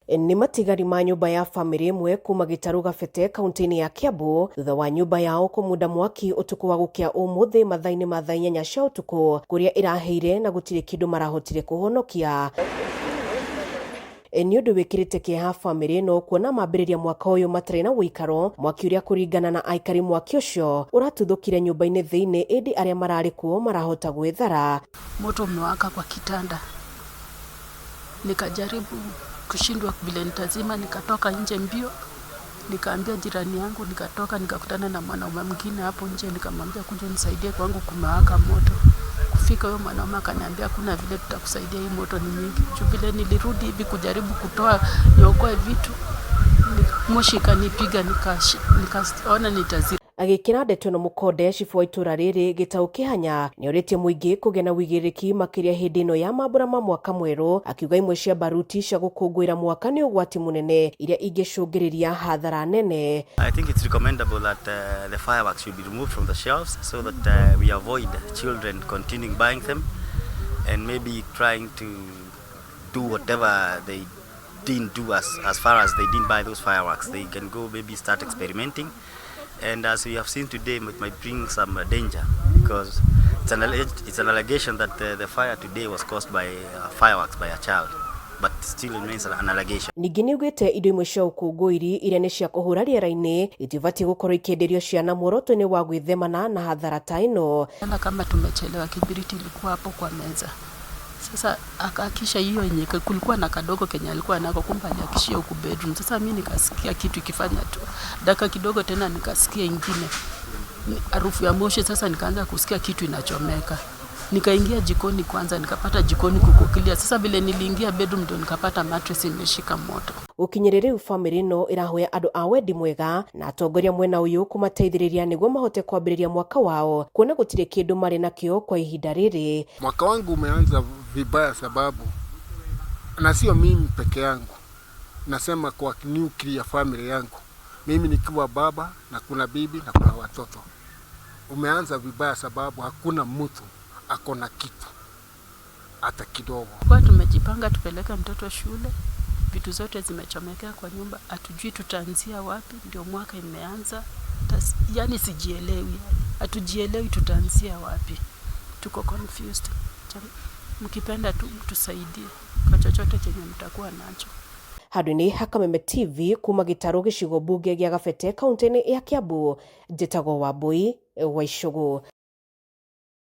Ni matigari ma nyumba ya family imwe kuma Gitaru Gabete kaunti-ini ya Kiambu thutha wa nyumba yao kumuda mwaki utuku wa gukia umuthi mathaini ma thaa 4 cia utuku kuria iraheire na gutire kindu marahotire kuhonokia. Ni undu wikirite kieha family no kuona mambiriria mwaka uyu matare na wikaro mwaki uria kuringana na aikari mwaki ucio uratuthukire nyumba-ini thiini indi aria marari kuo marahota gwithara. Moto umewaka kwa kitanda, nikajaribu kushindwa vile nitazima, nikatoka nje mbio, nikaambia jirani yangu, nikatoka nikakutana na mwanaume mwingine hapo nje, nikamwambia kuja nisaidie kwangu kumewaka moto. Kufika huyo mwanaume akaniambia kuna vile tutakusaidia, hii moto ni nyingi. Vile nilirudi hivi kujaribu kutoa niokoe vitu, moshi ikanipiga, nikaona nitazima. Agikira ndeto no mukonde cifu wa itura riri Gitau Kihanya ni uritie muingi kugena wigiriki makiria hindi ino ya mambura ma mwaka mweru, akiuga imwe cia baruti cia gukungwira mwaka ni ugwati munene iria ingicungiriria hathara nene. I think it's recommendable that the fireworks should be removed from the shelves so that we avoid children continuing buying them and maybe trying to do whatever they didn't do as far as they didn't buy those fireworks. They can go maybe start experimenting. And as we have seen today, it might bring some danger because it's an allegation that the fire today was caused by fireworks by a child, but still remains an allegation. Ningi ni ugite indo imwe cia ukungwiri iria ni cia kuhura riera-ini itibati gukorwo ikienderio ciana muoroto-ini wa gwithemana na hathara ta ino. Kama tumechelewa, kibiriti ilikuwa hapo kwa meza. Sasa akakisha hiyo yenye kulikuwa na kadogo Kenya alikuwa nako, kumbe aliakishia huko bedroom. Sasa mimi nikasikia kitu ikifanya tu dakika kidogo, tena nikasikia ingine harufu ya moshi. Sasa nikaanza kusikia kitu inachomeka, nikaingia jikoni kwanza, nikapata jikoni kukokilia. Sasa vile niliingia bedroom ndo nikapata mattress imeshika moto. Ukinyereri family no irahoya andu a wendi mwega na atongoria mwena uyu kumateithiriria niguo mahote kwambiriria mwaka wao, kuona gutire kindu mari nakio kwa ihinda riri. Mwaka wangu umeanza vibaya sababu na sio mimi peke yangu, nasema kwa nuclear family yangu, mimi nikiwa baba na kuna bibi na kuna watoto. Umeanza vibaya sababu hakuna mtu akona kitu hata kidogo. Kwa tumejipanga tupeleke mtoto shule, vitu zote zimechomekea kwa nyumba, hatujui tutaanzia wapi. Ndio mwaka imeanza, yani sijielewi, hatujielewi tutaanzia wapi, tuko confused. Mkipenda tu mtusaidie kwa chochote chenye mtakuwa nacho. Haduni Hakameme TV kuma Gitaru gicigo bunge gia Gabete kaunti-ini ya Kiambu, Njĩtagwo Wambui wa Icũgũ.